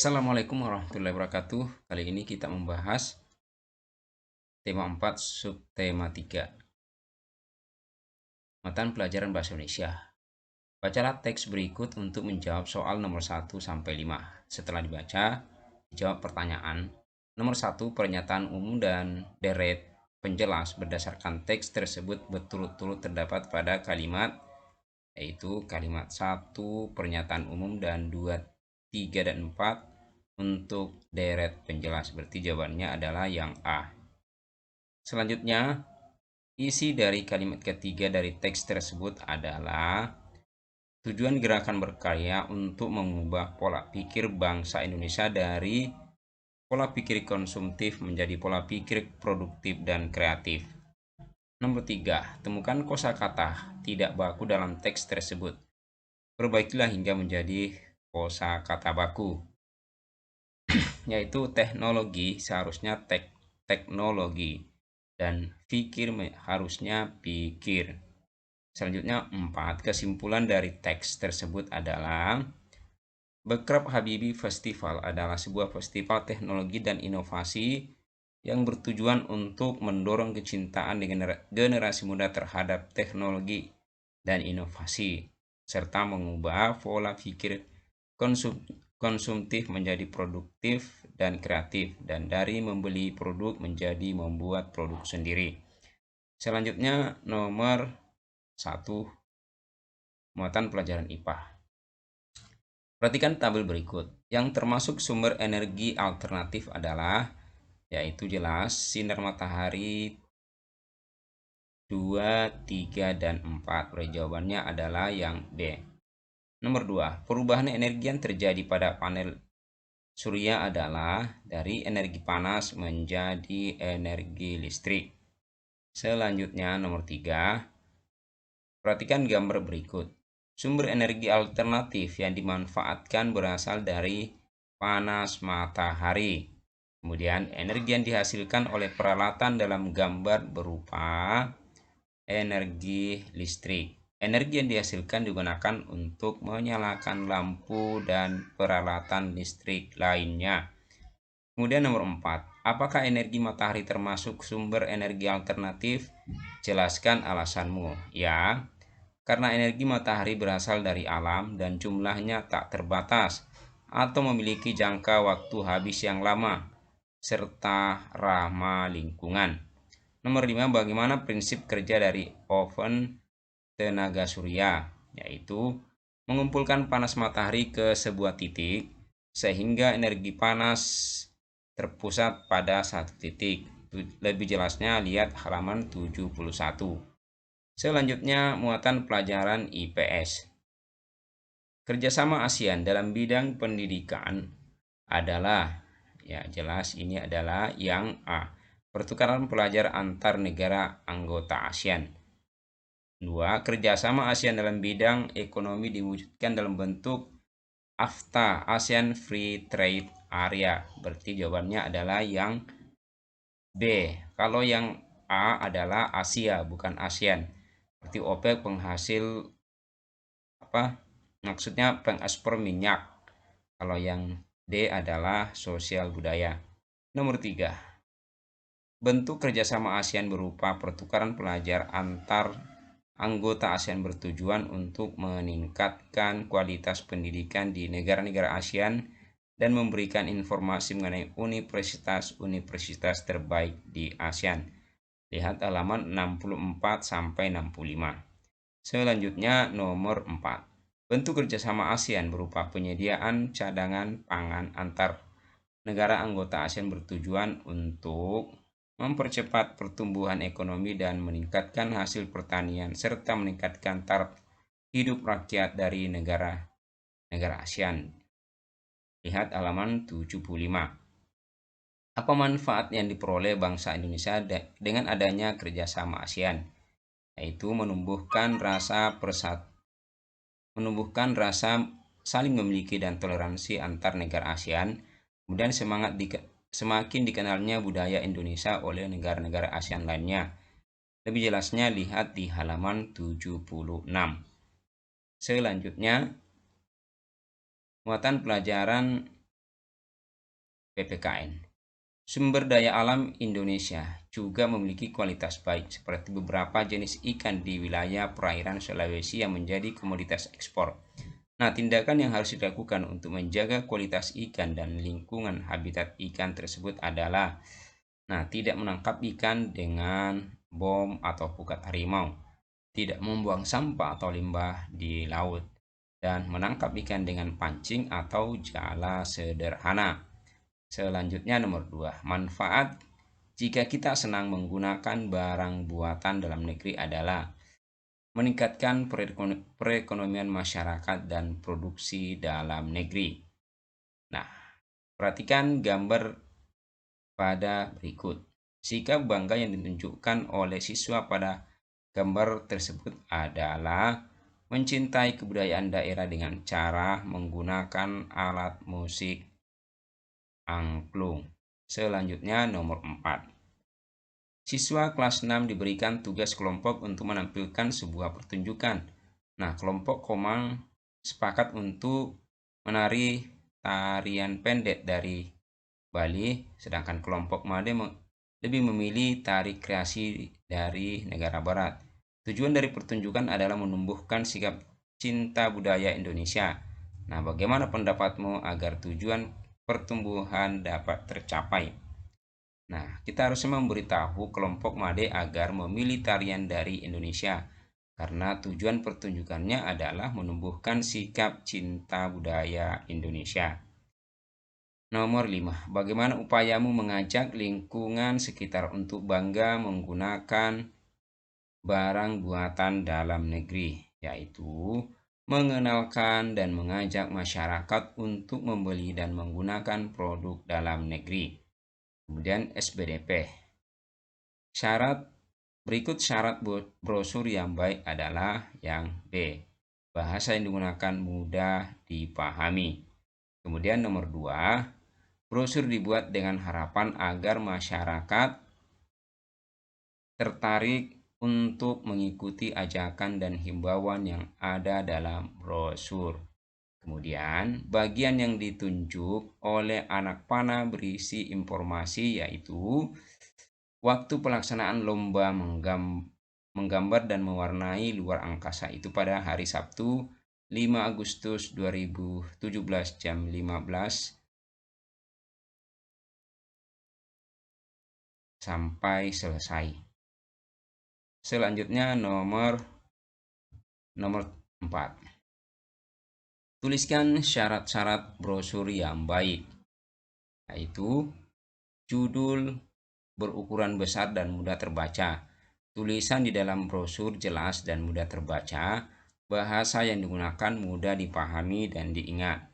Assalamualaikum warahmatullahi wabarakatuh. Kali ini kita membahas tema 4 subtema 3, matan pelajaran bahasa Indonesia. Bacalah teks berikut untuk menjawab soal nomor 1 sampai 5. Setelah dibaca, dijawab pertanyaan. Nomor 1, pernyataan umum dan deret penjelas berdasarkan teks tersebut berturut-turut terdapat pada kalimat, yaitu kalimat 1 pernyataan umum dan 2, 3, dan 4 untuk deret penjelas. Berarti jawabannya adalah yang A. Selanjutnya, isi dari kalimat ketiga dari teks tersebut adalah tujuan gerakan berkarya untuk mengubah pola pikir bangsa Indonesia dari pola pikir konsumtif menjadi pola pikir produktif dan kreatif. Nomor 3, temukan kosakata tidak baku dalam teks tersebut. Perbaikilah hingga menjadi kosakata baku. Yaitu teknologi seharusnya teknologi dan pikir harusnya pikir. Selanjutnya 4, kesimpulan dari teks tersebut adalah Bekraf Habibie Festival adalah sebuah festival teknologi dan inovasi yang bertujuan untuk mendorong kecintaan generasi muda terhadap teknologi dan inovasi serta mengubah pola pikir konsumtif menjadi produktif dan kreatif, dan dari membeli produk menjadi membuat produk sendiri. Selanjutnya nomor 1, muatan pelajaran IPA. Perhatikan tabel berikut. Yang termasuk sumber energi alternatif adalah, yaitu jelas sinar matahari 2, 3, dan 4. Jawabannya adalah yang B. Nomor 2, perubahan energi yang terjadi pada panel surya adalah dari energi panas menjadi energi listrik. Selanjutnya nomor 3, perhatikan gambar berikut. Sumber energi alternatif yang dimanfaatkan berasal dari panas matahari. Kemudian energi yang dihasilkan oleh peralatan dalam gambar berupa energi listrik. Energi yang dihasilkan digunakan untuk menyalakan lampu dan peralatan listrik lainnya. Kemudian nomor 4, apakah energi matahari termasuk sumber energi alternatif? Jelaskan alasanmu. Ya, karena energi matahari berasal dari alam dan jumlahnya tak terbatas atau memiliki jangka waktu habis yang lama, serta ramah lingkungan. Nomor 5, bagaimana prinsip kerja dari oven tenaga surya? Yaitu mengumpulkan panas matahari ke sebuah titik sehingga energi panas terpusat pada satu titik. Lebih jelasnya lihat halaman 71. Selanjutnya muatan pelajaran IPS. Kerjasama ASEAN dalam bidang pendidikan adalah, ya jelas ini adalah yang A, pertukaran pelajar antar negara anggota ASEAN. 2, kerjasama ASEAN dalam bidang ekonomi diwujudkan dalam bentuk AFTA, ASEAN Free Trade Area. Berarti jawabannya adalah yang B. Kalau yang A adalah Asia, bukan ASEAN. Berarti OPEC penghasil maksudnya pengekspor minyak. Kalau yang D adalah sosial budaya. Nomor 3, bentuk kerjasama ASEAN berupa pertukaran pelajar antar anggota ASEAN bertujuan untuk meningkatkan kualitas pendidikan di negara-negara ASEAN dan memberikan informasi mengenai universitas-universitas terbaik di ASEAN. Lihat halaman 64 sampai 65. Selanjutnya nomor 4. Bentuk kerjasama ASEAN berupa penyediaan cadangan pangan antar negara anggota ASEAN bertujuan untuk mempercepat pertumbuhan ekonomi dan meningkatkan hasil pertanian serta meningkatkan taraf hidup rakyat dari negara ASEAN. Lihat halaman 75. Apa manfaat yang diperoleh bangsa Indonesia dengan adanya kerjasama ASEAN? Yaitu menumbuhkan rasa saling memiliki dan toleransi antar negara ASEAN, kemudian semakin dikenalnya budaya Indonesia oleh negara-negara ASEAN lainnya. Lebih jelasnya lihat di halaman 76. Selanjutnya, muatan pelajaran PPKN. Sumber daya alam Indonesia juga memiliki kualitas baik, seperti beberapa jenis ikan di wilayah perairan Sulawesi yang menjadi komoditas ekspor. Nah, tindakan yang harus dilakukan untuk menjaga kualitas ikan dan lingkungan habitat ikan tersebut adalah, tidak menangkap ikan dengan bom atau pukat harimau, tidak membuang sampah atau limbah di laut, dan menangkap ikan dengan pancing atau jala sederhana. Selanjutnya nomor 2, manfaat jika kita senang menggunakan barang buatan dalam negeri adalah meningkatkan perekonomian masyarakat dan produksi dalam negeri. Nah, perhatikan gambar pada berikut. Sikap bangga yang ditunjukkan oleh siswa pada gambar tersebut adalah mencintai kebudayaan daerah dengan cara menggunakan alat musik angklung. Selanjutnya nomor 4. Siswa kelas 6 diberikan tugas kelompok untuk menampilkan sebuah pertunjukan. Nah, kelompok Komang sepakat untuk menari tarian pendek dari Bali, sedangkan kelompok Made lebih memilih tari kreasi dari negara barat. Tujuan dari pertunjukan adalah menumbuhkan sikap cinta budaya Indonesia. Nah, bagaimana pendapatmu agar tujuan pertumbuhan dapat tercapai? Nah, kita harus memberitahu kelompok Made agar memilih tarian dari Indonesia, karena tujuan pertunjukannya adalah menumbuhkan sikap cinta budaya Indonesia. Nomor 5. Bagaimana upayamu mengajak lingkungan sekitar untuk bangga menggunakan barang buatan dalam negeri, yaitu mengenalkan dan mengajak masyarakat untuk membeli dan menggunakan produk dalam negeri. Kemudian SBDP. Berikut syarat brosur yang baik adalah yang B. Bahasa yang digunakan mudah dipahami. Kemudian nomor 2, brosur dibuat dengan harapan agar masyarakat tertarik untuk mengikuti ajakan dan himbauan yang ada dalam brosur. Kemudian, bagian yang ditunjuk oleh anak panah berisi informasi, yaitu waktu pelaksanaan lomba menggambar dan mewarnai luar angkasa itu pada hari Sabtu 5 Agustus 2017 jam 15 sampai selesai. Selanjutnya nomor 4. Tuliskan syarat-syarat brosur yang baik, yaitu judul berukuran besar dan mudah terbaca. Tulisan di dalam brosur jelas dan mudah terbaca. Bahasa yang digunakan mudah dipahami dan diingat.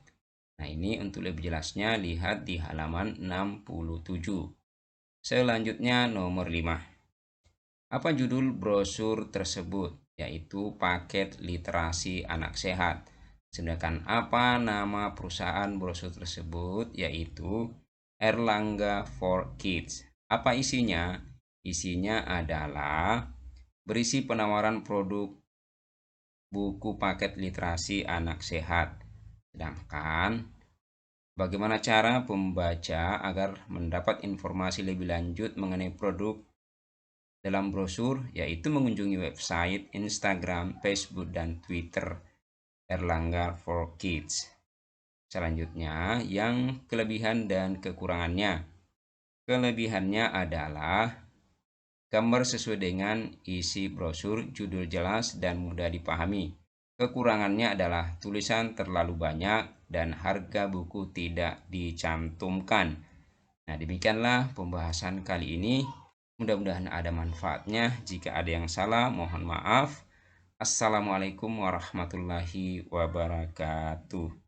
Nah, ini untuk lebih jelasnya lihat di halaman 67. Selanjutnya nomor 5. Apa judul brosur tersebut? Yaitu paket literasi anak sehat. Sedangkan apa nama perusahaan brosur tersebut? Yaitu Erlangga for Kids. Apa isinya? Isinya adalah berisi penawaran produk buku paket literasi anak sehat. Sedangkan bagaimana cara pembaca agar mendapat informasi lebih lanjut mengenai produk dalam brosur, yaitu mengunjungi website, Instagram, Facebook, dan Twitter Erlangga for Kids. Selanjutnya, yang kelebihan dan kekurangannya. Kelebihannya adalah gambar sesuai dengan isi brosur, judul jelas dan mudah dipahami. Kekurangannya adalah tulisan terlalu banyak dan harga buku tidak dicantumkan. Nah, demikianlah pembahasan kali ini. Mudah-mudahan ada manfaatnya. Jika ada yang salah, mohon maaf. Assalamualaikum warahmatullahi wabarakatuh.